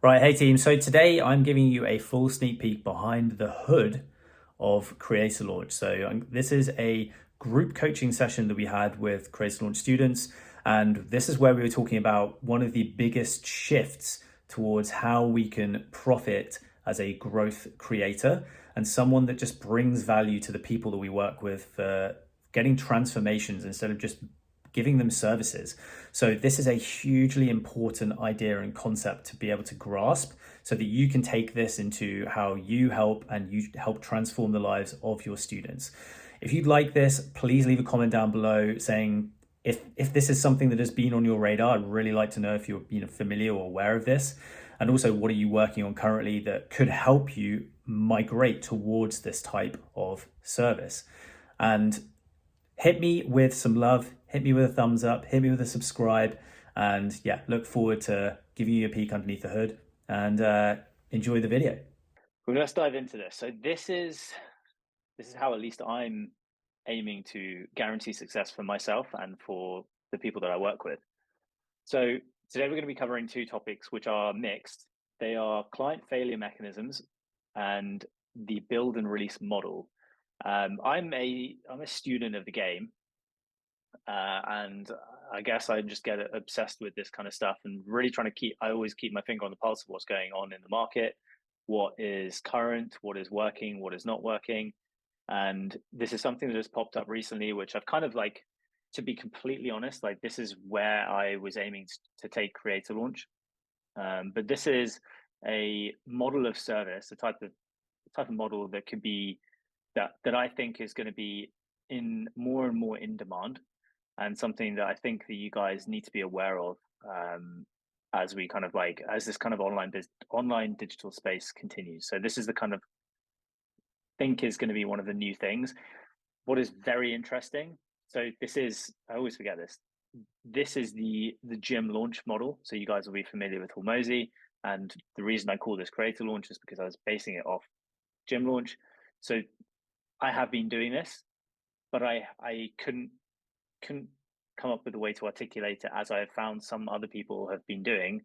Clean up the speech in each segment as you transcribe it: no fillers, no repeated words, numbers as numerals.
Right, hey team. So today I'm giving you a full sneak peek behind the hood of CreatorLaunch. This is a group coaching session that we had with CreatorLaunch students, and this is where we were talking about one of the biggest shifts towards how we can profit as a growth creator and someone that just brings value to the people that we work with for getting transformations instead of just giving them services. So this is a hugely important idea and concept to be able to grasp so that you can take this into how you help and you help transform the lives of your students. If you'd like this, please leave a comment down below saying if this is something that has been on your radar. I'd really like to know if you're familiar or aware of this. And also, what are you working on currently that could help you migrate towards this type of service? And hit me with some love, hit me with a thumbs up, hit me with a subscribe, and yeah, look forward to giving you a peek underneath the hood and enjoy the video. Well, let's dive into this. So this is how at least I'm aiming to guarantee success for myself and for the people that I work with. So today we're going to be covering two topics which are mixed. They are client failure mechanisms and the build and release model. I'm a student of the game, and I guess I just get obsessed with this kind of stuff and really trying to keep. I always keep my finger on the pulse of what's going on in the market, what is current, what is working, what is not working. And this is something that has popped up recently, which I've kind of like, to be completely honest, like this is where I was aiming to take CreatorLaunch. But this is a model of service, a type of model that could be that I think is going to be in more and more in demand, and something that I think that you guys need to be aware of, as we kind of like as this kind of online digital space continues. So this is the kind of think is going to be one of the new things. What is very interesting. So this is, I always forget this. This is the gym launch model. So you guys will be familiar with Hormozy, and the reason I call this CreatorLaunch is because I was basing it off gym launch. So I have been doing this, but I couldn't come up with a way to articulate it as I have found some other people have been doing,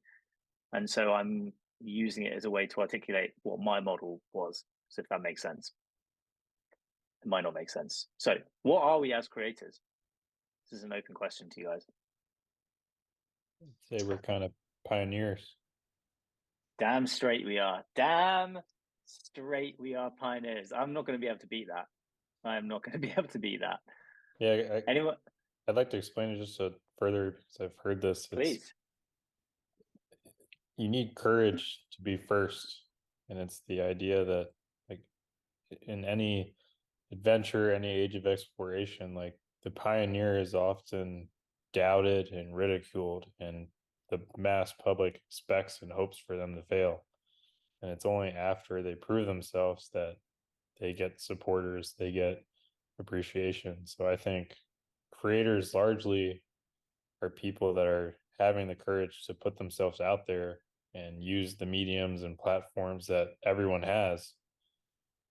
and so I'm using it as a way to articulate what my model was. So if that makes sense, it might not make sense. So what are we as creators? This is an open question to you guys. Say we're kind of pioneers. Damn straight we are. Damn straight we are pioneers. I'm not going to be able to beat that. I am not going to be able to beat that. Yeah, Anyone, I'd like to explain it just further because I've heard this. please. You need courage to be first, and it's the idea that like in any adventure, any age of exploration, like the pioneer is often doubted and ridiculed, and the mass public expects and hopes for them to fail. And it's only after they prove themselves that they get supporters, they get appreciation. So I think creators largely are people that are having the courage to put themselves out there and use the mediums and platforms that everyone has.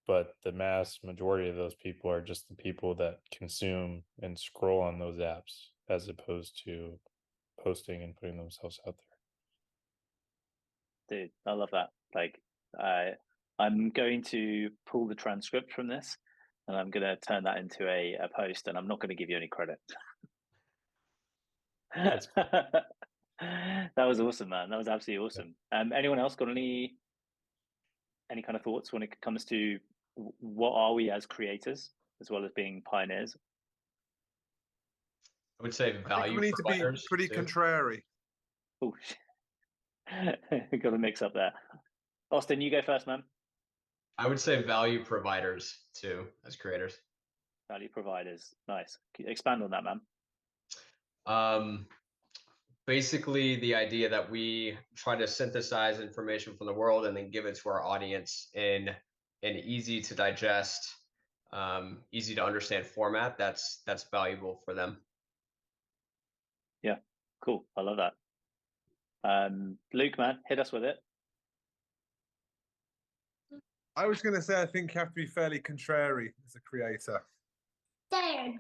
But the mass majority of those people are just the people that consume and scroll on those apps as opposed to posting and putting themselves out Dude, I love that. Like, I'm going to pull the transcript from this, and I'm going to turn that into a post, and I'm not going to give you any credit. there. That was awesome, man. That was absolutely awesome. Anyone else got any kind of thoughts when it comes to what are we as creators as well as being pioneers? I would say I think value we need to be providers pretty too. contrary. Oh, got a mix up there. Austin, you go first, man. I would say value providers too, as creators. Value providers. Nice. Expand on that, man. Um, Basically, the idea that we try to synthesize information from the world and then give it to our audience in an easy to digest, easy to understand format. That's valuable for them. Yeah, cool. I love that. Luke, man, hit us with it. I was going to say, I think you have to be fairly contrary as a creator. And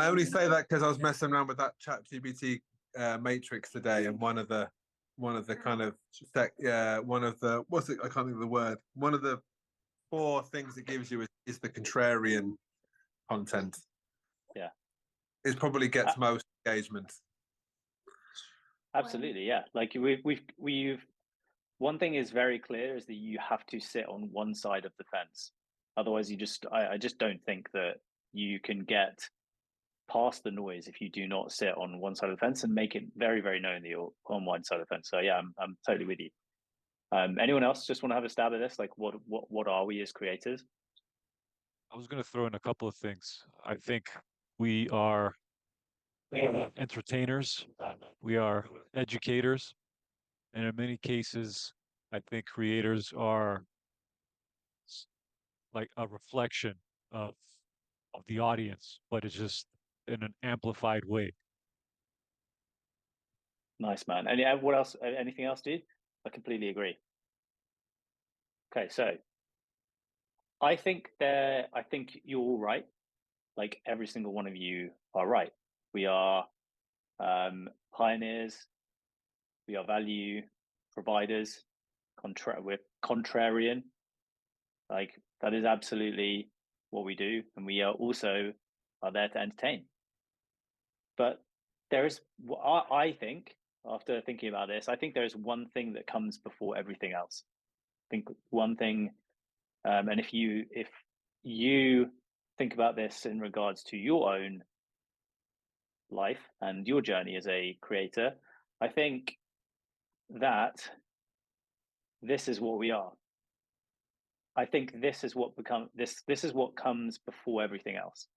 I only say that because I was messing around with that ChatGPT matrix today, and one of the one of the kind of one of the what's it? I can't think of the word. One of the 4 things it gives you is the contrarian content. Yeah, it probably gets most engagement. Absolutely, yeah. Like we've one thing is very clear is that you have to sit on one side of the fence. Otherwise, I just don't think that you can get past the noise if you do not sit on one side of the fence and make it very, very known that you're on one side of the fence. So yeah, I'm totally with you. Anyone else just want to have a stab at this? Like, what are we as creators? I was going to throw in a couple of things. I think we are entertainers, we are educators, and in many cases, I think creators are like a reflection of the audience, but it's just in an amplified way. Nice, man. And what else? Anything else, dude? I completely agree. Okay, so I think you're all right. Like every single one of you are right. We are pioneers. We are value providers. We're contrarian. Like that is absolutely what we do, and we are also there to entertain. But there is, I think, after thinking about this, I think there is one thing that comes before everything else. I think one thing, and if you think about this in regards to your own life and your journey as a creator, I think that this is what we are. I think this is what this is what comes before everything else.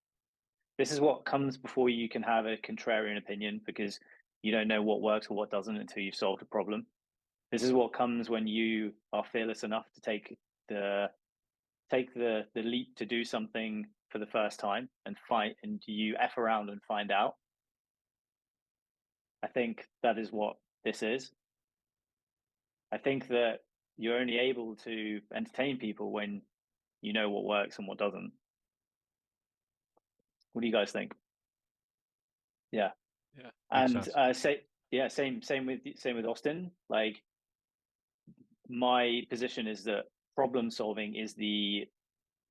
This is what comes before you can have a contrarian opinion, because you don't know what works or what doesn't until you've solved a problem. This is what comes when you are fearless enough to take the leap to do something for the first time and you F around and find out. I think that is what this is. I think that you're only able to entertain people when you know what works and what doesn't. What do you guys think? Yeah. Yeah. And same with Austin. Like my position is that problem solving is the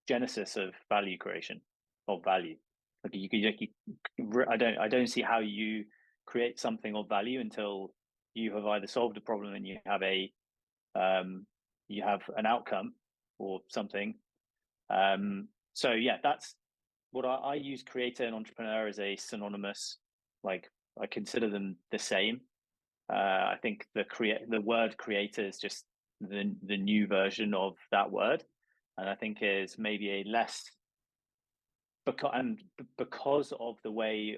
genesis of value creation, of value. Like I don't see how you create something of value until you have either solved a problem and you have an outcome or something. So yeah, that's what I use. Creator and entrepreneur as a synonymous. Like I consider them the same. I think the word creator is just the new version of that word, and I think is maybe a less because of the way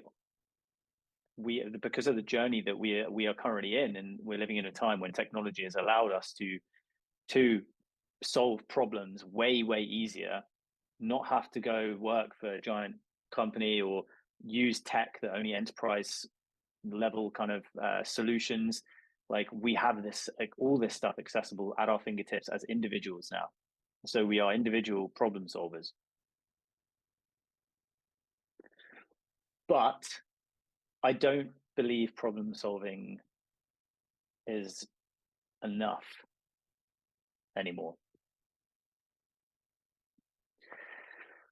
because of the journey that we are currently in, and we're living in a time when technology has allowed us to solve problems way easier, not have to go work for a giant company or use tech that only enterprise level kind of solutions. Like we have this, like all this stuff accessible at our fingertips as individuals now. So we are individual problem solvers. But I don't believe problem solving is enough anymore.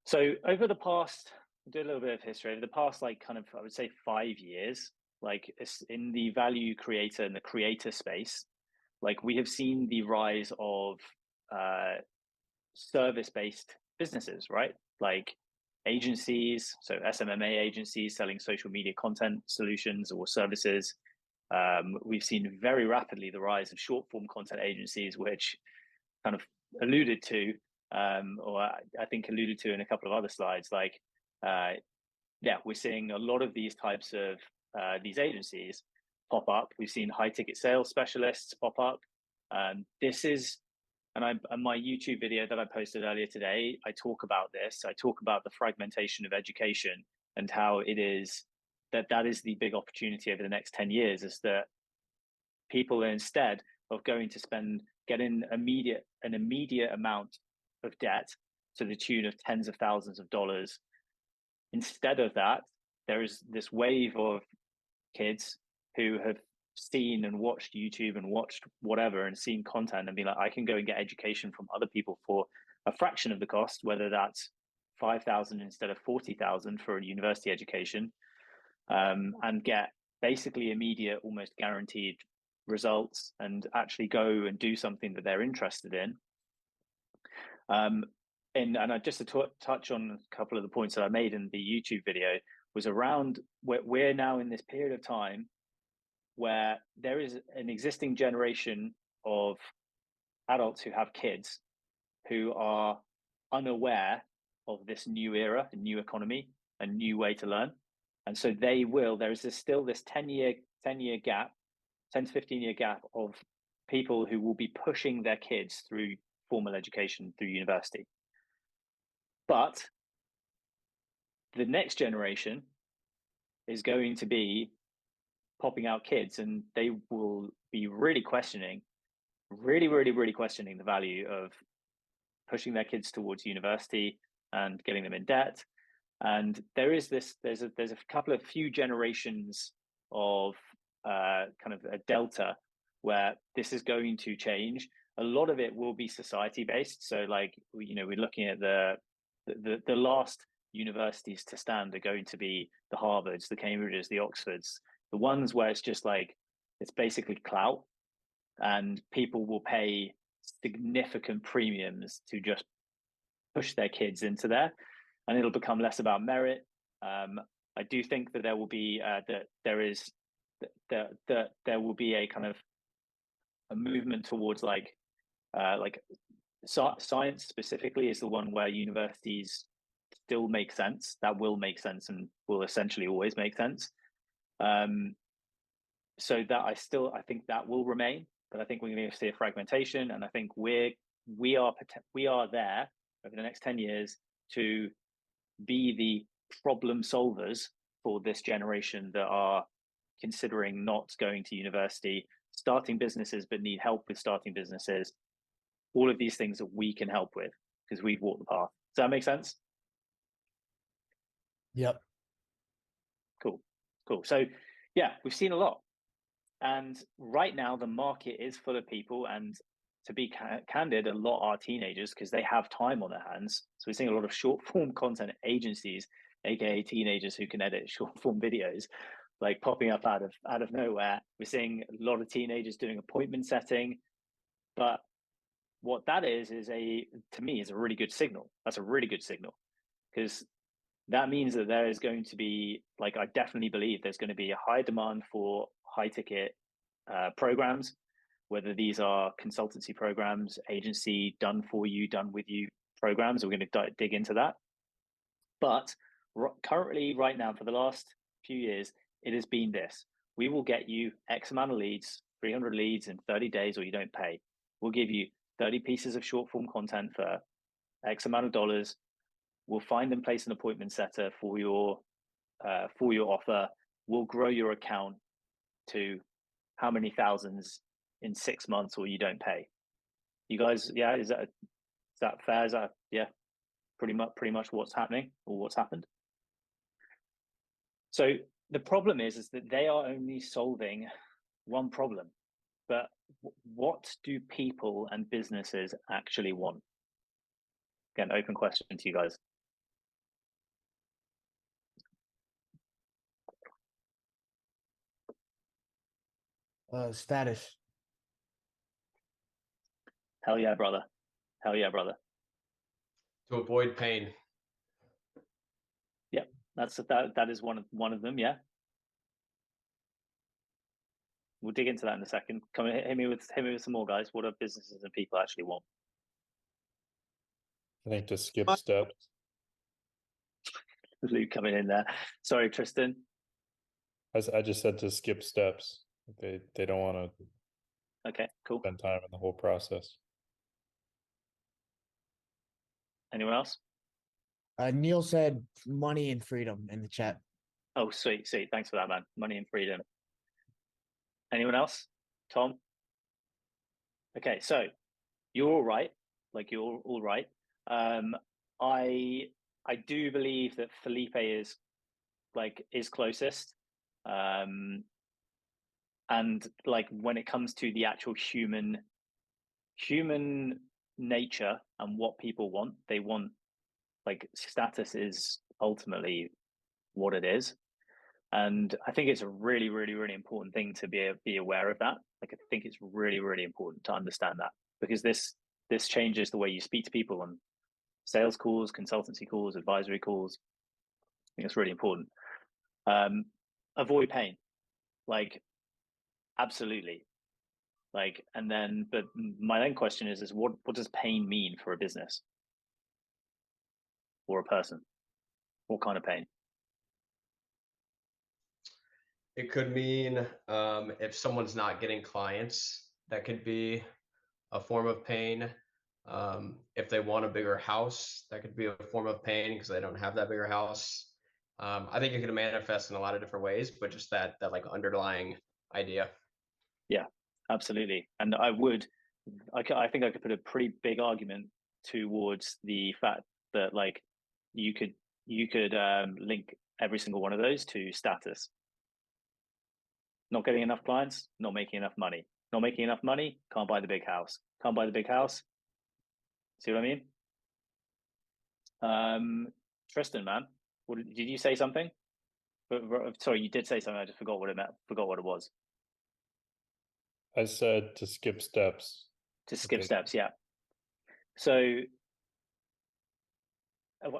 So over the past, I'll do a little bit of history, over the past like kind of, I would say 5 years, like in the value creator and the creator space, like we have seen the rise of service-based businesses, right? Like agencies, so SMMA agencies selling social media content solutions or services. We've seen very rapidly the rise of short-form content agencies, which kind of alluded to, or I think alluded to in a couple of other slides. Like, yeah, we're seeing a lot of these types of these agencies pop up. We've seen high-ticket sales specialists pop up. This is, and my YouTube video that I posted earlier today, I talk about this. I talk about the fragmentation of education and how it is that is the big opportunity over the next 10 years, is that people, instead of going to get an immediate amount of debt to the tune of tens of thousands of dollars, instead of that, there is this wave of kids who have seen and watched YouTube and watched whatever and seen content and be like, I can go and get education from other people for a fraction of the cost, whether that's 5,000 instead of 40,000 for a university education, and get basically immediate, almost guaranteed results, and actually go and do something that they're interested in. And I just to touch on a couple of the points that I made in the YouTube video was around we're now in this period of time where there is an existing generation of adults who have kids who are unaware of this new era, a new economy, a new way to learn. And so there is still this 10-year gap, 10 to 15-year gap of people who will be pushing their kids through formal education, through university. But the next generation is going to be popping out kids, and they will be really questioning the value of pushing their kids towards university and getting them in debt. And there's a couple of few generations of kind of a delta where this is going to change. A lot of it will be society based. So like, we're looking at the last universities to stand are going to be the Harvards, the Cambridges, the Oxfords, the ones where it's just like, it's basically clout, and people will pay significant premiums to just push their kids into there, and it'll become less about merit. I do think that there will be there will be a kind of a movement towards like science specifically is the one where universities still make sense. That will make sense and will essentially always make sense. So that I think that will remain, but I think we're going to see a fragmentation, and I think we are there over the next 10 years to be the problem solvers for this generation that are considering not going to university, starting businesses but need help with starting businesses. All of these things that we can help with because we've walked the path. Does that make sense? Yep. Cool. So yeah, we've seen a lot. And right now the market is full of people, and to be candid, a lot are teenagers because they have time on their hands. So we're seeing a lot of short form content agencies, aka teenagers who can edit short form videos, like popping up out of nowhere. We're seeing a lot of teenagers doing appointment setting, but what that is to me is a really good signal. That's a really good signal, because that means that there is going to be, like, I definitely believe there's going to be a high demand for high ticket programs, whether these are consultancy programs, agency, done for you, done with you programs. We're going to dig into that. But currently, right now, for the last few years, it has been this. We will get you X amount of leads, 300 leads in 30 days, or you don't pay. We'll give you 30 pieces of short form content for X amount of dollars. We'll find and place an appointment setter for your offer. We'll grow your account to how many thousands in 6 months, or you don't pay. You guys, yeah, is that fair? Is that, yeah, pretty much what's happening, or what's happened? So the problem is that they are only solving one problem, but what do people and businesses actually want? Again, open question to you guys. Status. Hell yeah, brother. Hell yeah, brother. To avoid pain. Yeah, that is one of them. Yeah, we'll dig into that in a second. Come and hit me with some more, guys. What do businesses and people actually want? I think to skip steps. Luke coming in there. Sorry, Tristan. I just said to skip steps. They don't want to. Okay, cool. Spend time in the whole process. Anyone else? Neil said money and freedom in the chat. Oh, sweet. Thanks for that, man. Money and freedom. Anyone else? Tom? Okay, so you're all right. Like, you're all right. I do believe that Felipe is closest. And like when it comes to the actual human nature and what people want, they want, like, status is ultimately what it is. And I think it's a really, really, really important thing to be aware of that. Like, I think it's really, really important to understand that, because this changes the way you speak to people on sales calls, consultancy calls, advisory calls. I think it's really important. Avoid pain, like, absolutely. Like, and then, but my then question is what does pain mean for a business or a person? What kind of pain? It could mean if someone's not getting clients, that could be a form of pain. If they want a bigger house, that could be a form of pain because they don't have that bigger house. I think it can manifest in a lot of different ways, but just that like underlying idea. Yeah, absolutely. And I think I could put a pretty big argument towards the fact that, like, you could link every single one of those to status. Not getting enough clients, not making enough money. Not making enough money, can't buy the big house. Can't buy the big house. See what I mean? Tristan, man, did you say something? Sorry, you did say something. I just forgot what it meant. Forgot what it was. I said to skip steps. To skip steps, yeah. So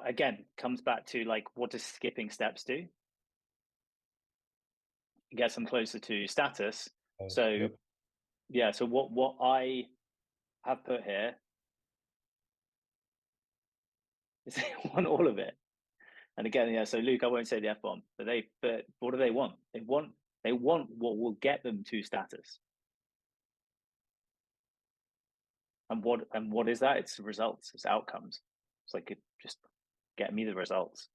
again, comes back to, like, what does skipping steps do? It gets them closer to status. So Yep. yeah, so what I have put here is they want all of it. And again, yeah, so Luke, I won't say the F-bomb, but what do they want? They want what will get them to status. And what is that? It's results, it's outcomes. It's like, just get me the results,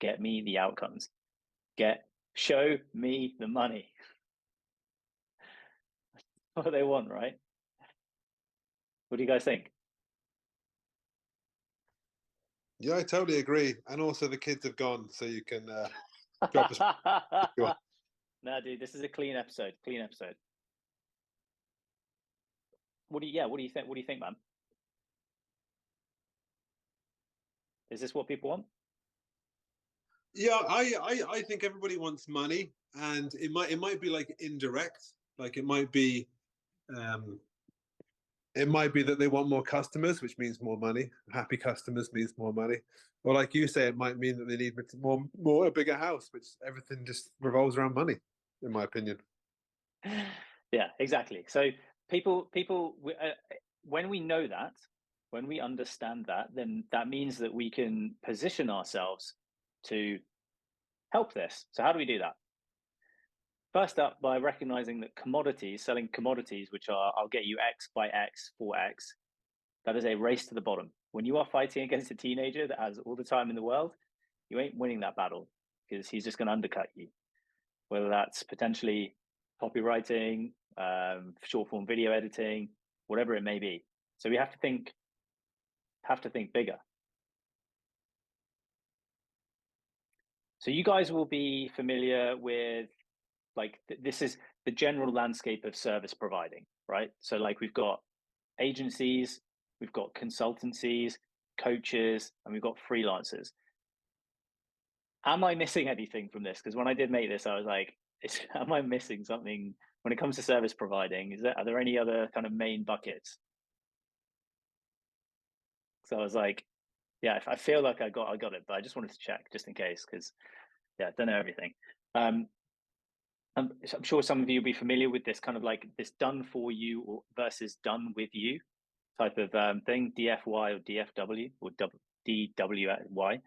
get me the outcomes, show me the money. What they want, right? What do you guys think? Yeah, I totally agree. And also the kids have gone, so you can drop us. No, dude, this is a clean episode. Clean episode. What do you think? What do you think, man? Is this what people want? Yeah, I think everybody wants money, and it might be like indirect, like it might be that they want more customers, which means more money. Happy customers means more money. Or like you say, it might mean that they need a bigger house, which everything just revolves around money, in my opinion. Yeah, exactly. So people, when we know that, when we understand that, then that means that we can position ourselves to help this. So how do we do that? First up, by recognizing that selling commodities, which are, I'll get you X by X for X, that is a race to the bottom. When you are fighting against a teenager that has all the time in the world, you ain't winning that battle, because he's just going to undercut you. Whether that's potentially copywriting, short form video editing, whatever it may be. So we have to think bigger. So you guys will be familiar with, like, this is the general landscape of service providing, right? So, like, we've got agencies, we've got consultancies, coaches, and we've got freelancers. Am I missing anything from this? Because when I did make this, I was like, am I missing something when it comes to service providing? Are there any other kind of main buckets? So I was like, yeah, if I feel like I got it, but I just wanted to check just in case, because yeah, I don't know everything. I'm sure some of you will be familiar with this kind of like this done for you versus done with you type of thing, DFY or DFW or DWY.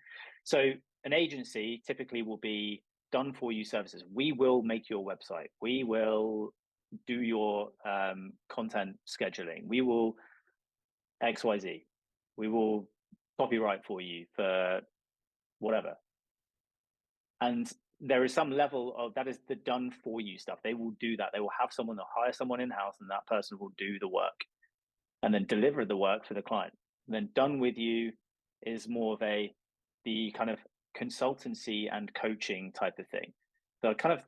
So an agency typically will be done for you services. We will make your website. We will do your content scheduling. We will XYZ. We will copyright for you for whatever. And there is some level of that is the done for you stuff. They will do that. They will have someone, they'll hire someone in house, and that person will do the work and then deliver the work for the client. And then done with you is more of the kind of consultancy and coaching type of thing. So kind of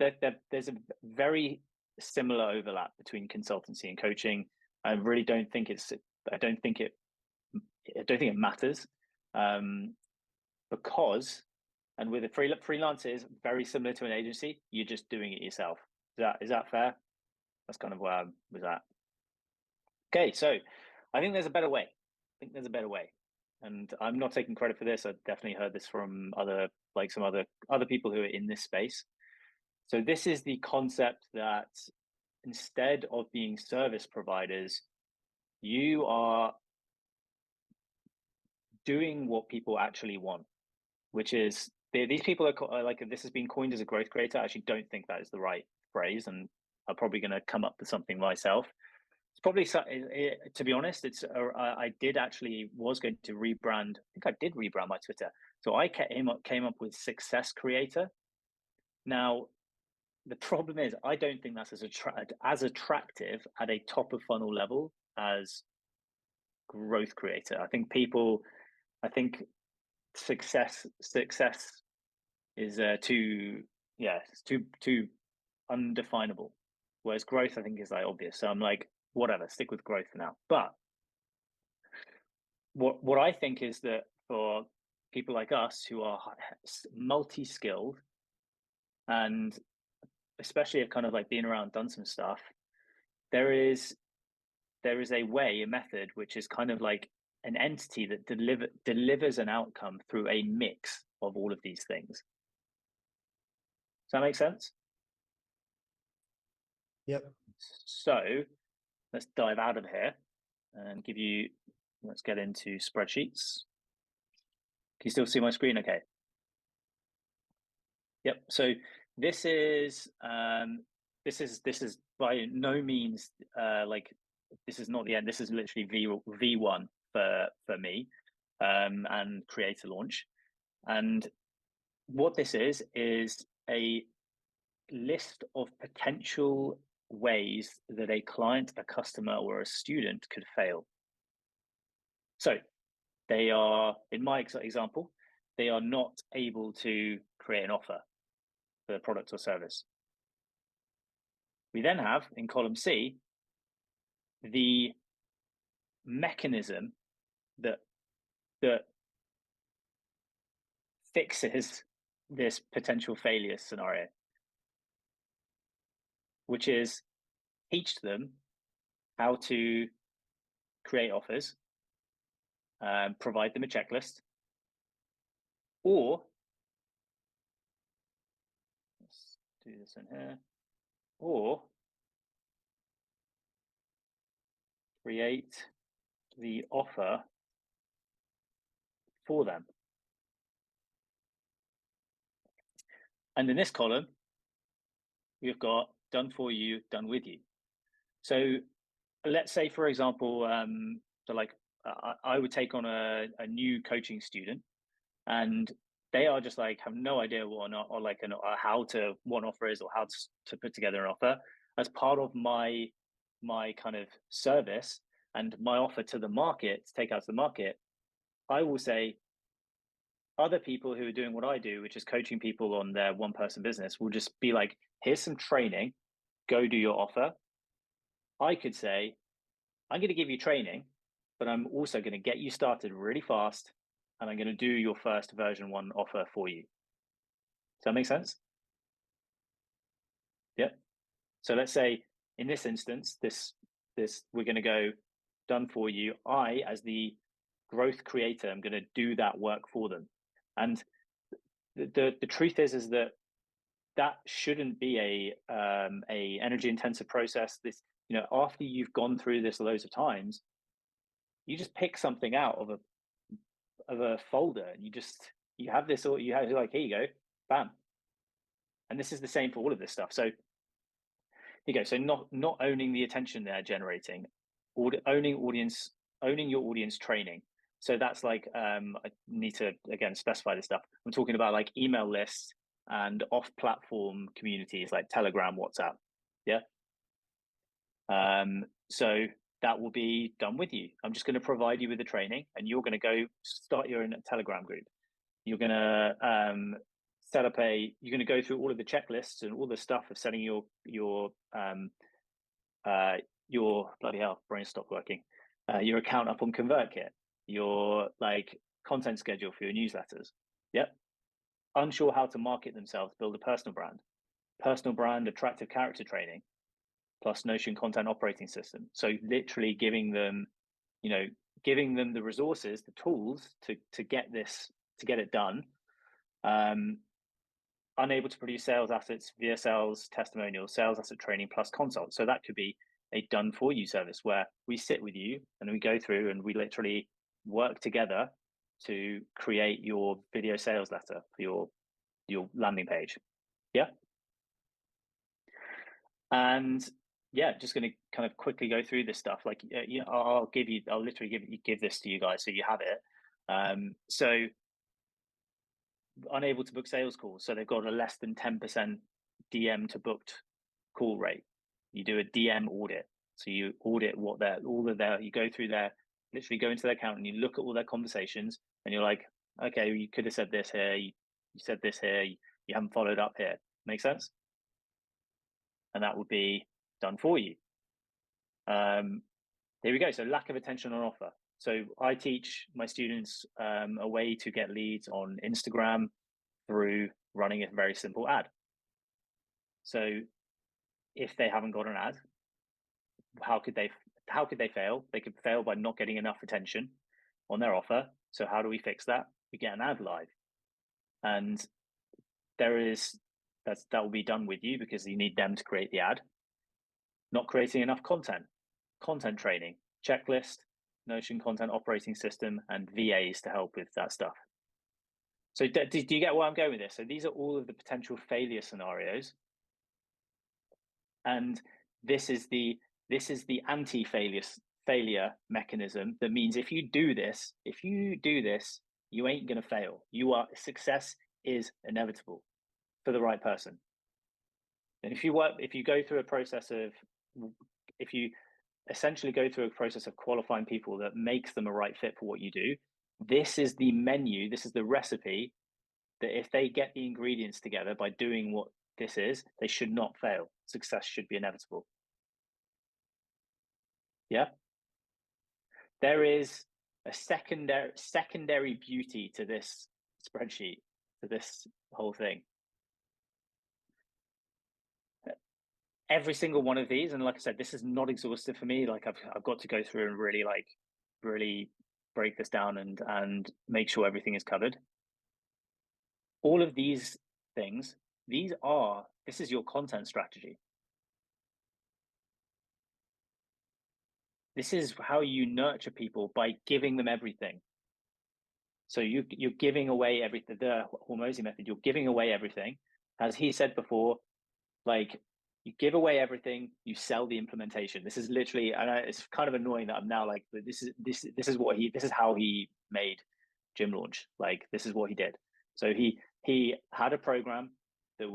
there's a very similar overlap between consultancy and coaching. I really don't think I don't think it matters, because, and with a freelance is very similar to an agency. You're just doing it yourself. Is that fair? That's kind of where I was at. Okay, so I think there's a better way. And I'm not taking credit for this. I've definitely heard this from some other people who are in this space. So this is the concept that instead of being service providers, you are doing what people actually want, which is these people are like, this has been coined as a growth creator. I actually don't think that is the right phrase, and I'm probably going to come up with something myself. It's probably, to be honest, I was going to rebrand. I think I did rebrand my Twitter. So I came up with success creator. Now, the problem is I don't think that's as attractive at a top of funnel level as growth creator. I think success is too undefinable, whereas growth I think is like obvious. So I'm like, whatever, stick with growth for now. But what I think is that for people like us who are multi-skilled, and especially have kind of like been around, done some stuff, there is a method which is kind of like an entity that delivers an outcome through a mix of all of these things. Does that make sense? Yep. So let's dive out of here and let's get into spreadsheets. Can you still see my screen okay? Yep. So this is by no means this is not the end. This is literally V1 for me and CreatorLaunch. And what this is a list of potential ways that a client, a customer, or a student could fail. So they are, in my example, they are not able to create an offer for the product or service. We then have, in column C, the mechanism that fixes this potential failure scenario, which is teach them how to create offers, provide them a checklist, or let's do this in here, or create the offer for them. And in this column, we've got done for you, done with you. So let's say, for example, I would take on a new coaching student, and they are just like have no idea what how to what an offer is or how to put together an offer. As part of my kind of service and my offer to the market, to take out to the market, I will say other people who are doing what I do, which is coaching people on their one-person business, will just be like, here's some training, go do your offer. I could say, I'm going to give you training, but I'm also going to get you started really fast, and I'm going to do your first version 1 offer for you. Does that make sense? Yep. So let's say in this instance, this we're going to go done for you. I, as the growth creator, I'm going to do that work for them. And the truth is that shouldn't be a energy intensive process. This, after you've gone through this loads of times, you just pick something out of a folder, and you have this, or you have like, here you go, bam. And this is the same for all of this stuff. So you go. So not owning the attention they're generating, owning your audience training. So that's like, I need to, again, specify this stuff. I'm talking about like email lists and off-platform communities like Telegram, WhatsApp. Yeah. So that will be done with you. I'm just going to provide you with the training, and you're going to go start your own Telegram group. You're going to set up you're going to go through all of the checklists and all the stuff of setting your bloody hell, brain stopped working. Your account up on ConvertKit, your like content schedule for your newsletters. Yep. Unsure how to market themselves, build a personal brand, attractive character training, plus Notion content operating system. So literally giving them the resources, the tools to get it done. Unable to produce sales assets via sales testimonials, sales asset training plus consult. So that could be a done for you service where we sit with you and we go through and we literally work together to create your video sales letter for your landing page. Yeah. And yeah, just going to kind of quickly go through this stuff. Like, I'll literally give this to you guys so you have it. So unable to book sales calls. So they've got a less than 10% DM to booked call rate. You do a DM audit. So you audit you go through literally go into their account and you look at all their conversations and you're like, okay, you could have said this here. You said this here. You haven't followed up here. Make sense? And that would be done for you. There we go. So lack of attention on offer. So I teach my students a way to get leads on Instagram through running a very simple ad. So if they haven't got an ad, how could they fail? They could fail by not getting enough attention on their offer. So how do we fix that? We get an ad live. And that will be done with you because you need them to create the ad. Not creating enough content training, checklist, Notion content operating system, and VAs to help with that stuff. So do you get where I'm going with this? So these are all of the potential failure scenarios. And this is the anti-failure mechanism that means if you do this, you ain't going to fail. Success is inevitable for the right person. And if you go through a process of, if you essentially go through a process of qualifying people that makes them a right fit for what you do, this is the menu, this is the recipe that if they get the ingredients together by doing what this is, they should not fail. Success should be inevitable. Yeah. There is a secondary beauty to this spreadsheet, to this whole thing. Every single one of these, and like I said, this is not exhaustive for me. Like I've got to go through and really break this down and make sure everything is covered. All of these things, this is your content strategy. This is how you nurture people, by giving them everything. So you're giving away everything. The Hormozy method, you're giving away everything. As he said before, like, you give away everything, you sell the implementation. This is literally, and it's kind of annoying that I'm now like, this is how he made Gym Launch. Like, this is what he did. So he had a program that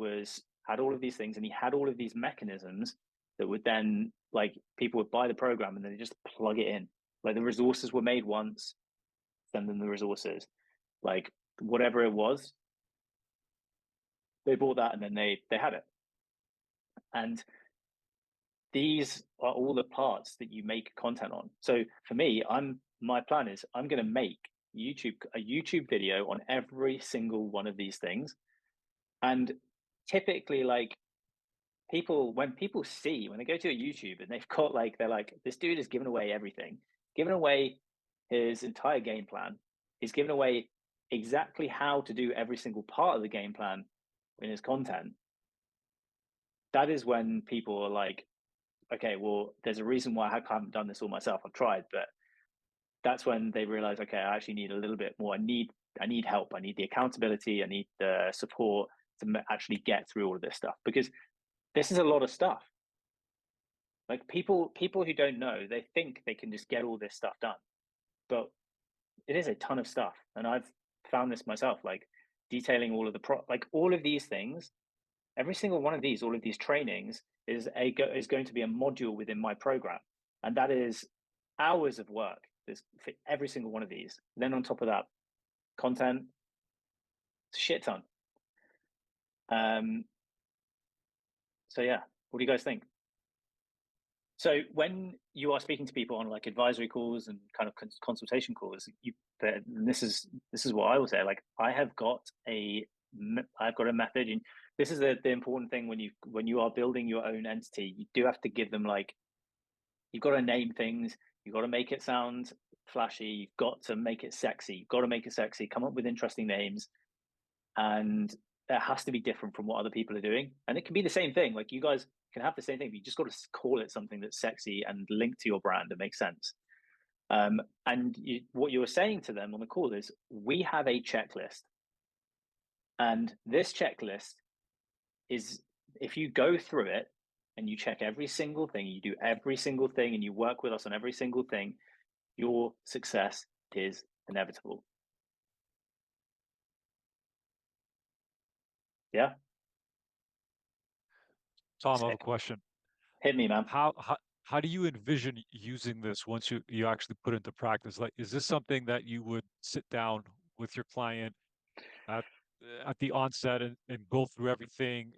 had all of these things, and he had all of these mechanisms that would then, like, people would buy the program and then they just plug it in. Like, the resources were made once, send them the resources. Like, whatever it was, they bought that and then they had it. And these are all the parts that you make content on. So for me, my plan is I'm going to make a YouTube video on every single one of these things. And typically, like, when they go to a YouTube and they've got they're like, this dude has given away everything, given away his entire game plan. He's given away exactly how to do every single part of the game plan in his content. That is when people are like, okay, well, there's a reason why I haven't done this all myself. I've tried, but that's when they realize, okay, I actually need a little bit more. I need help. I need the accountability. I need the support to actually get through all of this stuff, because this is a lot of stuff. Like, people who don't know, they think they can just get all this stuff done, but it is a ton of stuff. And I've found this myself, like detailing all of all of these things. Every single one of these, all of these trainings is going to be a module within my program. And that is hours of work for every single one of these. Then on top of that, content, shit ton. So yeah, what do you guys think? So when you are speaking to people on like advisory calls and kind of consultation calls, this is what I will say. Like I've got a method, and this is the important thing when you are building your own entity. You do have to give them like, you've got to name things. You've got to make it sound flashy. You've got to make it sexy. You've got to make it sexy. Come up with interesting names, and it has to be different from what other people are doing. And it can be the same thing. Like you guys can have the same thing, but you just got to call it something that's sexy and linked to your brand that makes sense. And what you were saying to them on the call is, we have a checklist. And this checklist is, if you go through it and you check every single thing, you do every single thing, and you work with us on every single thing, your success is inevitable. Yeah. Tom, I have a question. Hit me, man. How do you envision using this once you actually put into practice? Like, is this something that you would sit down with your client at the onset and go through everything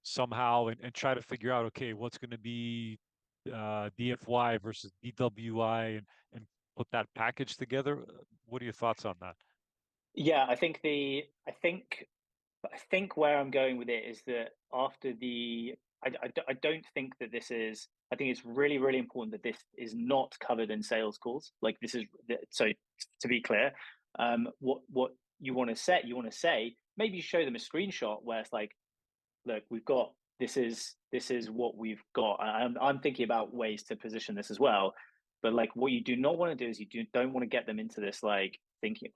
somehow and try to figure out, okay, what's going to be DFY versus DWI and put that package together? What are your thoughts on that? Yeah, I think where I'm going with it is that after I don't think that this is, I think it's really, really important that this is not covered in sales calls. Like this is, so to be clear, what you want to say, maybe show them a screenshot where it's like, look, we've got, this is what we've got. I'm thinking about ways to position this as well. But like what you do not want to do is don't want to get them into this, like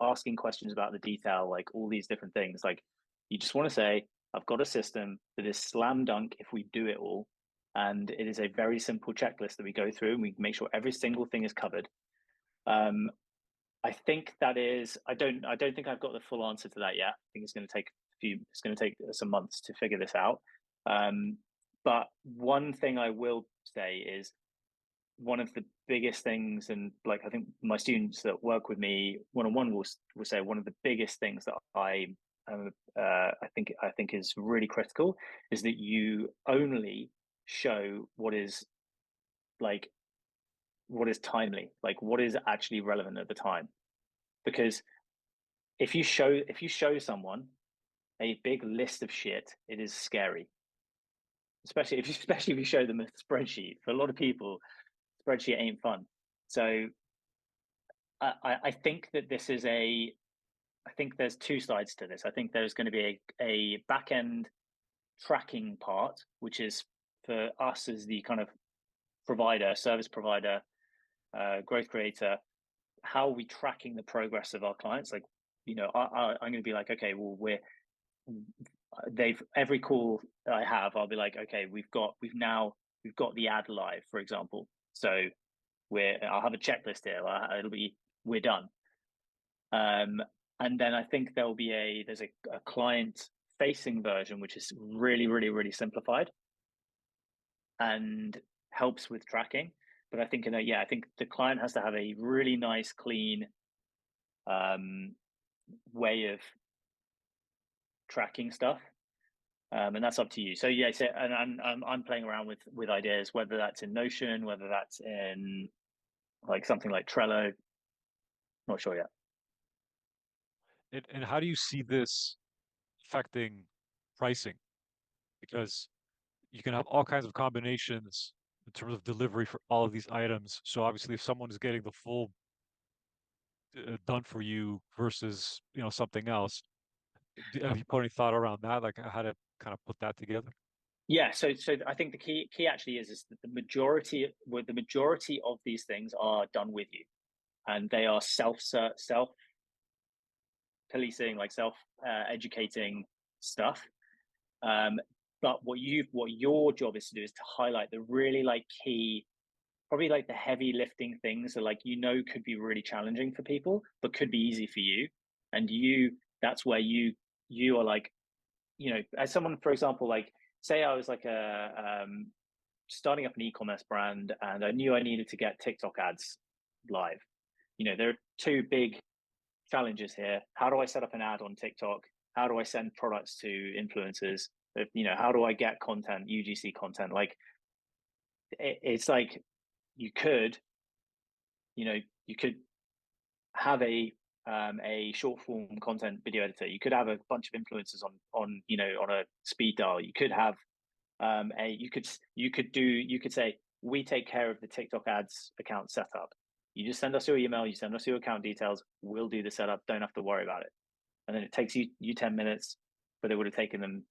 asking questions about the detail, like all these different things. Like you just want to say, I've got a system that is slam dunk if we do it all. And it is a very simple checklist that we go through, and we make sure every single thing is covered. I think that is, I don't think I've got the full answer to that yet. I think it's going to take some months to figure this out. But one thing I will say is, one of the biggest things, and like I think my students that work with me one-on-one will say, one of the biggest things that I think is really critical is that you only show what is timely, like what is actually relevant at the time. Because if you show someone a big list of shit, it is scary. Especially if you show them a spreadsheet. For a lot of people, spreadsheet ain't fun. So I think that I think there's two sides to this. I think there's going to be a back end tracking part, which is for us as the kind of service provider, growth creator. How are we tracking the progress of our clients? Like, I'm going to be like, okay, well, every call that I have, I'll be like, okay, we've got the ad live, for example. So I'll have a checklist here. We're done. And then I think there's a client facing version, which is really, really, really simplified and helps with tracking. But I think, I think the client has to have a really nice, clean way of tracking stuff. And that's up to you. So yeah, and I'm playing around with ideas, whether that's in Notion, whether that's in like something like Trello. Not sure yet. And how do you see this affecting pricing? Because you can have all kinds of combinations in terms of delivery for all of these items. So obviously, if someone is getting the full done for you versus something else, have you put any thought around that, like how to kind of put that together? Yeah, so I think the key actually is that the majority of these things are done with you, and they are self policing, like self educating stuff. But what your job is to do is to highlight the really like key, probably like the heavy lifting things that could be really challenging for people, but could be easy for you. And that's where you are like, as someone, for example, like say I was like starting up an e-commerce brand, and I knew I needed to get TikTok ads live. There are two big challenges here. How do I set up an ad on TikTok how do I send products to influencers? You know, how do I get content, UGC content? Like, it's like you could, you know, you could have a short form content video editor. You could have a bunch of influencers on you know, on a speed dial. You could have you could say, we take care of the TikTok ads account setup. You just send us your email, you send us your account details, we'll do the setup, don't have to worry about it. And then it takes you 10 minutes, but it would have taken them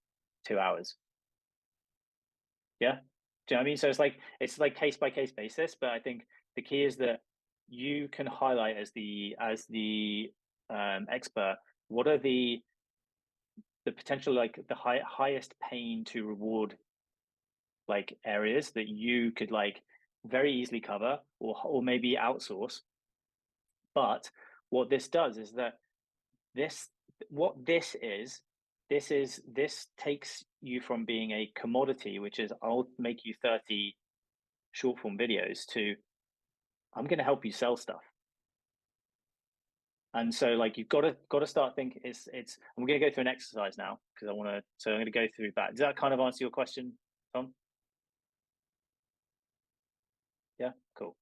2 hours. Yeah. Do you know what I mean? So it's like case by case basis, but I think the key is that you can highlight as the expert, what are the potential, like the highest pain to reward like areas that you could like very easily cover or maybe outsource. But what this does is that this takes you from being a commodity, which is I'll make you 30 short form videos, to I'm going to help you sell stuff. And so like you've got to start thinking it's I'm going to go through an exercise now because I'm going to go through that. Does that kind of answer your question, Tom? Yeah, cool.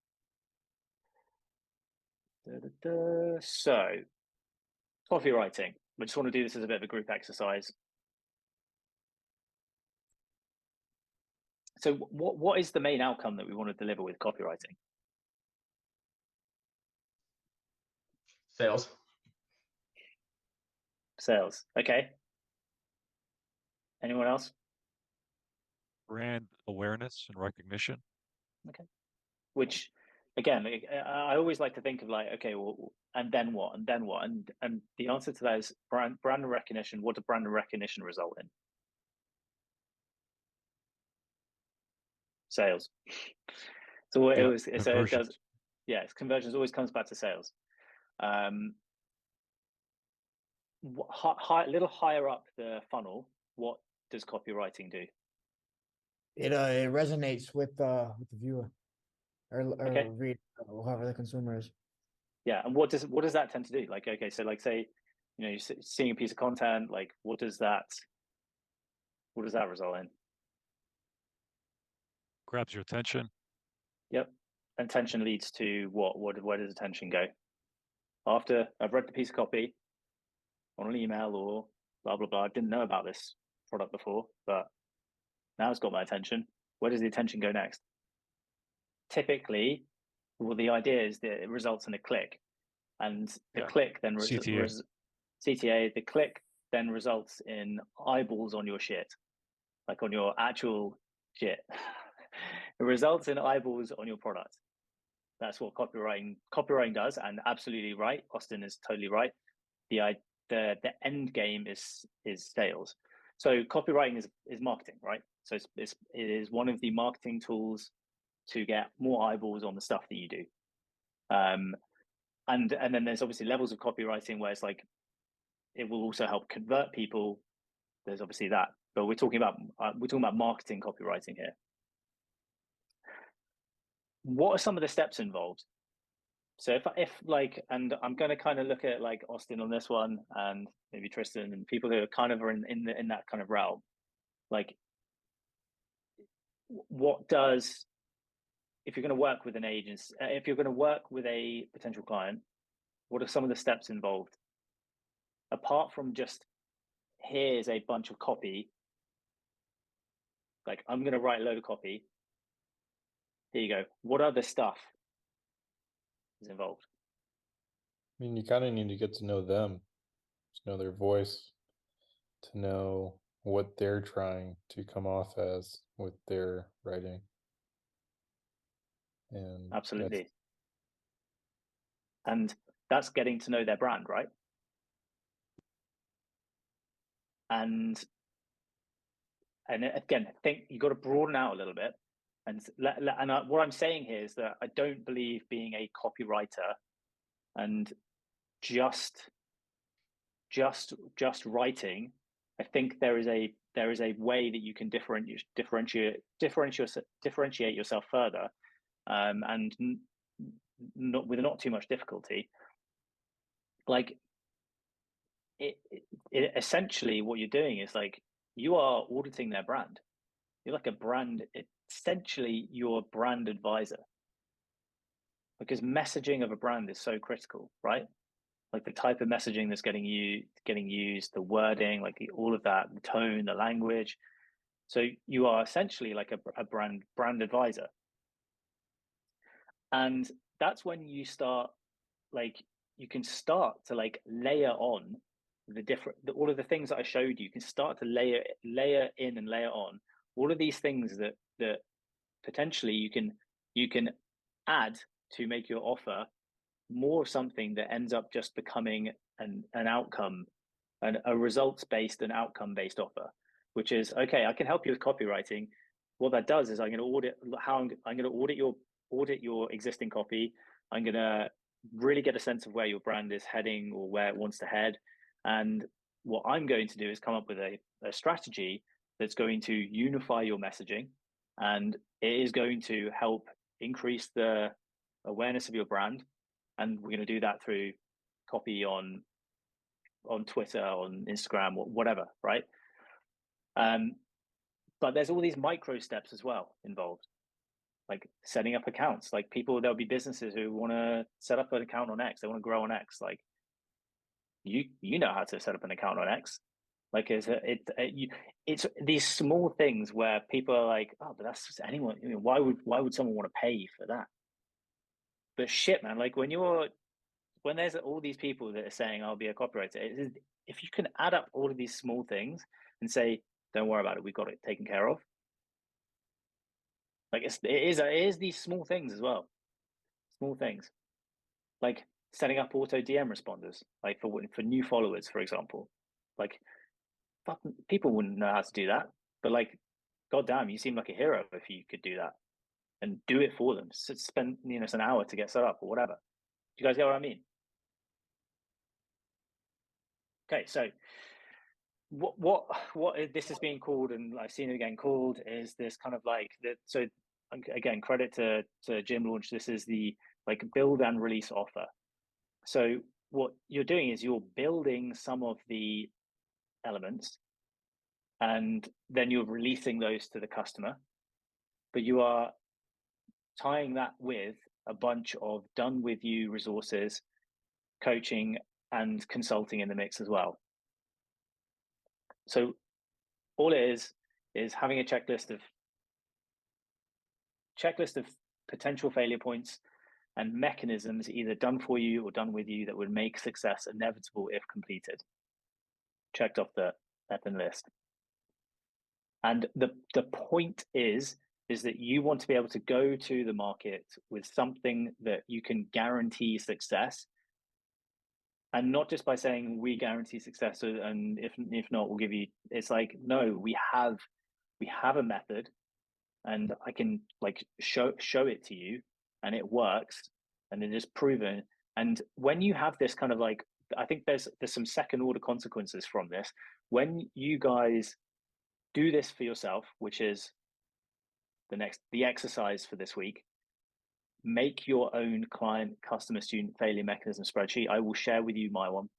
So copywriting. I just want to do this as a bit of a group exercise. So what is the main outcome that we want to deliver with copywriting? Sales. Sales. Okay. Anyone else? Brand awareness and recognition. Okay. Which, again, I always like to think of like, okay, well, and then what? And then what? And the answer to that is brand recognition. What does brand recognition result in? Sales. So it was. So it does. Yeah, it's conversions always comes back to sales. A little higher up the funnel, what does copywriting do? It resonates with the viewer or Okay. read, whoever the consumer is. Yeah, and what does that tend to do? Like, okay, so like say, you know, you're seeing a piece of content, like what does that result in? Grabs your attention. Yep. Attention leads to what? Where does attention go? After I've read the piece of copy on an email or blah blah blah, I didn't know about this product before, but now it's got my attention. Where does the attention go next? Typically, well, the idea is that it results in a click, and the click then CTA. The click then results in eyeballs on your shit, like on your actual shit. It results in eyeballs on your product. That's what copywriting does, and absolutely right. Austin is totally right. The end game is sales. So copywriting is marketing, right? So it is one of the marketing tools to get more eyeballs on the stuff that you do. And then there's obviously levels of copywriting where it's like it will also help convert people. There's obviously that, but we're talking about marketing copywriting here. What are some of the steps involved? So if like, and I'm going to kind of look at like Austin on this one, and maybe Tristan and people who are kind of in that kind of realm. Like, what does, if you're going to work with an agency, if you're going to work with a potential client, what are some of the steps involved? Apart from just here's a bunch of copy, like I'm going to write a load of copy. Here you go. What other stuff is involved? I mean, you kind of need to get to know them, to know their voice, to know what they're trying to come off as with their writing. And absolutely. And that's getting to know their brand, right? And again, I think you've got to broaden out a little bit. And what I'm saying here is that I don't believe being a copywriter and just writing. I think there is a way that you can differentiate yourself further, and not with not too much difficulty. Like it essentially what you're doing is like you are auditing their brand. You're like a brand, essentially you're a brand advisor, because messaging of a brand is so critical, right? Like the type of messaging that's getting used, the wording, like all of that, the tone, the language. So you are essentially like a brand advisor. And that's when you start, like, you can start to like layer on all of the things that I showed you. You can start to layer in and layer on all of these things that potentially you can add to make your offer more something that ends up just becoming an outcome, a results based and outcome based offer, which is, okay, I can help you with copywriting. What that does is I'm going to audit your existing copy. I'm going to really get a sense of where your brand is heading or where it wants to head. And what I'm going to do is come up with a strategy that's going to unify your messaging, and it is going to help increase the awareness of your brand. And we're going to do that through copy on Twitter, on Instagram, or whatever, right? But there's all these micro steps as well involved, like setting up accounts. Like there'll be businesses who want to set up an account on X. They want to grow on X. Like you know how to set up an account on X. Like it's these small things where people are like, oh, but that's just anyone. You know, why would someone want to pay for that? But shit, man, like when there's all these people that are saying I'll be a copywriter, if you can add up all of these small things and say, don't worry about it, we've got it taken care of. Like it is these small things as well. Small things. Like setting up auto DM responders, like for new followers, for example. Like fucking people wouldn't know how to do that. But like, goddamn, you seem like a hero if you could do that and do it for them. So spend an hour to get set up or whatever. Do you guys get what I mean? Okay, so what this is being called, and I've seen it again called, is this kind of like that. So again, credit to Jim Launch. This is the like build and release offer. So what you're doing is you're building some of the elements, and then you're releasing those to the customer, but you are tying that with a bunch of done with you resources, coaching and consulting in the mix as well. So all it is having a checklist of potential failure points and mechanisms either done for you or done with you that would make success inevitable if completed. Checked off the effing list. And the point is that you want to be able to go to the market with something that you can guarantee success, and not just by saying we guarantee success, and if not, we'll give you. It's like, no, we have a method, and I can like show it to you, and it works, and it is proven. And when you have this kind of like, I think there's some second order consequences from this. When you guys do this for yourself, which is the exercise for this week, make your own client, customer, student failure mechanism spreadsheet. I will share with you my one.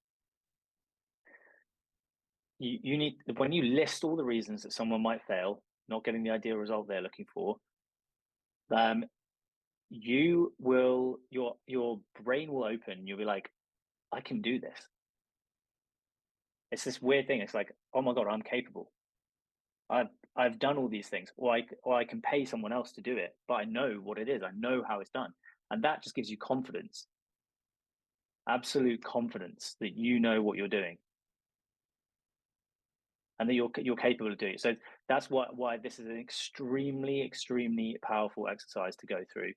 You need, when you list all the reasons that someone might fail, not getting the ideal result they're looking for, you will, your brain will open. You'll be like, I can do this. It's this weird thing. It's like, oh my God, I'm capable. I've done all these things, or I can pay someone else to do it, but I know what it is. I know how it's done. And that just gives you confidence, absolute confidence that you know what you're doing and that you're capable of doing it. So that's why this is an extremely, extremely powerful exercise to go through,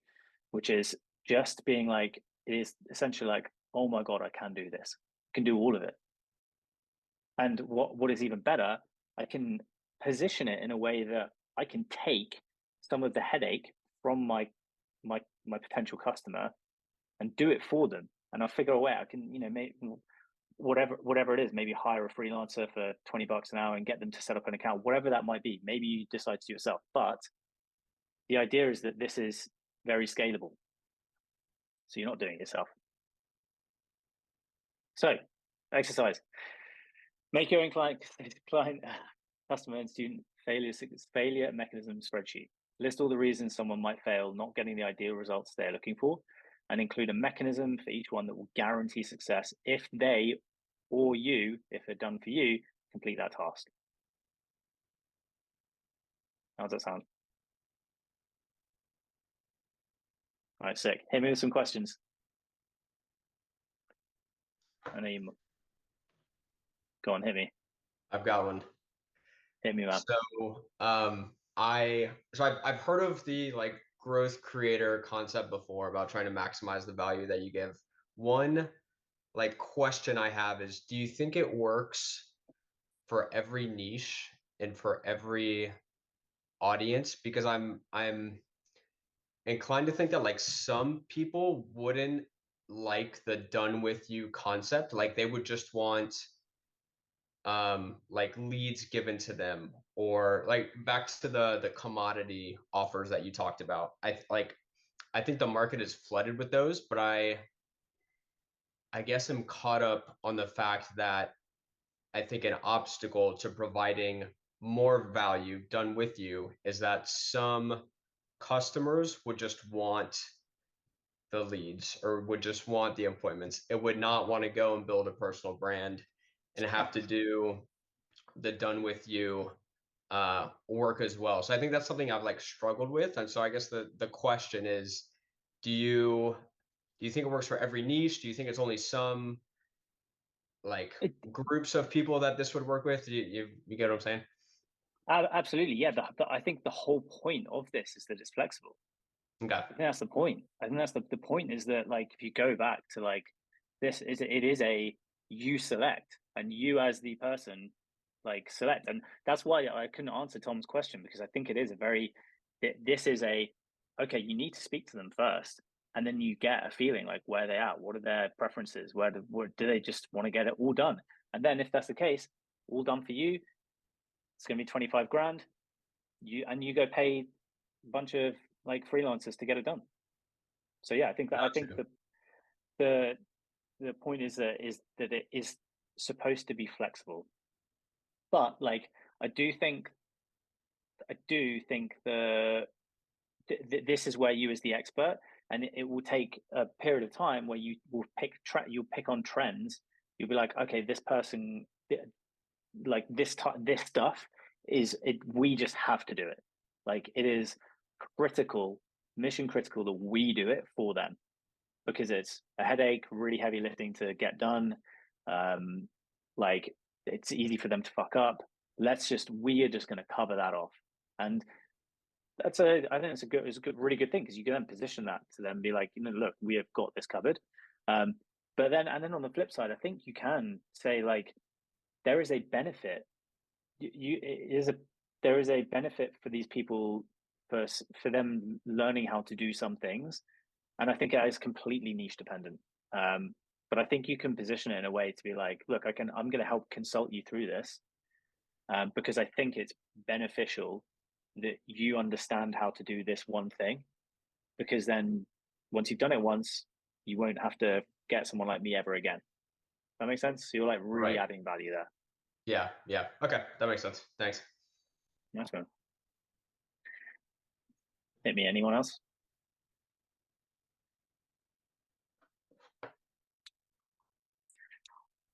which is just being like, it is essentially like, oh my God, I can do this. I can do all of it. And what is even better, I can position it in a way that I can take some of the headache from my potential customer and do it for them. And I'll figure a way I can, make whatever it is, maybe hire a freelancer for $20 an hour and get them to set up an account, whatever that might be. Maybe you decide to do it yourself, but the idea is that this is very scalable. So you're not doing it yourself. So exercise. Make your own client customer and student failure mechanism spreadsheet. List all the reasons someone might fail, not getting the ideal results they're looking for, and include a mechanism for each one that will guarantee success if they or you, if they're done for you, complete that task. How does that sound? All right, sick. Hit me with some questions. I know you. Go on, hit me. I've got one. Hit me, man. So I've heard of the like growth creator concept before about trying to maximize the value that you give. One like question I have is, do you think it works for every niche and for every audience? Because I'm inclined to think that like some people wouldn't like the done with you concept. Like they would just want like leads given to them, or like back to the commodity offers that you talked about. I think the market is flooded with those, but I guess I'm caught up on the fact that I think an obstacle to providing more value done with you is that some customers would just want the leads or would just want the appointments. It would not want to go and build a personal brand and have to do the done with you work as well. So I think that's something I've like struggled with. And so I guess the question is, do you think it works for every niche? Do you think it's only some like groups of people that this would work with? You get what I'm saying? Absolutely, yeah. I think the whole point of this is that it's flexible. Okay. I think that's the point. I think that's the point is that like if you go back to like it is a you select and you as the person like select, and that's why I couldn't answer Tom's question, because I think it is a very this is a okay, you need to speak to them first, and then you get a feeling like where they're at, what are their preferences, where do they just want to get it all done, and then if that's the case, all done for you, it's going to be 25 grand. You go pay a bunch of like freelancers to get it done. So yeah, I think the point is that it is supposed to be flexible, but like I do think this is where you as the expert, and it will take a period of time where you will you'll pick on trends. You'll be like, okay, this person like this stuff is it. We just have to do it. Like it is critical, mission critical that we do it for them, because it's a headache, really heavy lifting to get done. Like it's easy for them to fuck up. We are just going to cover that off, and I think it's a really good thing, because you can then position that to them, be like, look, we have got this covered. But then on the flip side, I think you can say like there is a benefit. There is a benefit for these people for them learning how to do some things, and I think it is completely niche dependent. But I think you can position it in a way to be like, look, I'm going to help consult you through this, because I think it's beneficial that you understand how to do this one thing, because then once you've done it once, you won't have to get someone like me ever again. That makes sense? So you're like really adding value there. Yeah. Okay, that makes sense. Thanks. Nice one. Hit me. Anyone else?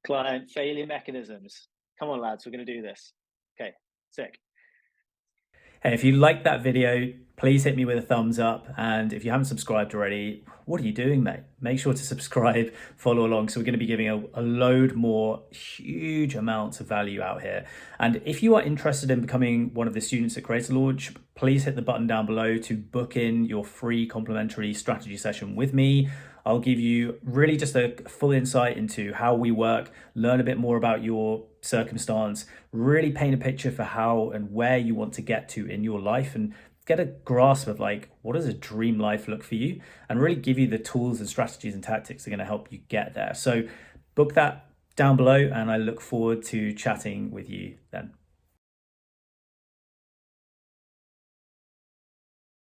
Client failure mechanisms. Come on, lads, we're going to do this. Okay, sick. Hey, if you liked that video, please hit me with a thumbs up. And if you haven't subscribed already, what are you doing, mate? Make sure to subscribe, follow along. So we're going to be giving a load more huge amounts of value out here. And if you are interested in becoming one of the students at CreatorLaunch, please hit the button down below to book in your free complimentary strategy session with me. I'll give you really just a full insight into how we work, learn a bit more about your circumstance, really paint a picture for how and where you want to get to in your life, and get a grasp of like, what does a dream life look for you, and really give you the tools and strategies and tactics that are going to help you get there. So book that down below, and I look forward to chatting with you then.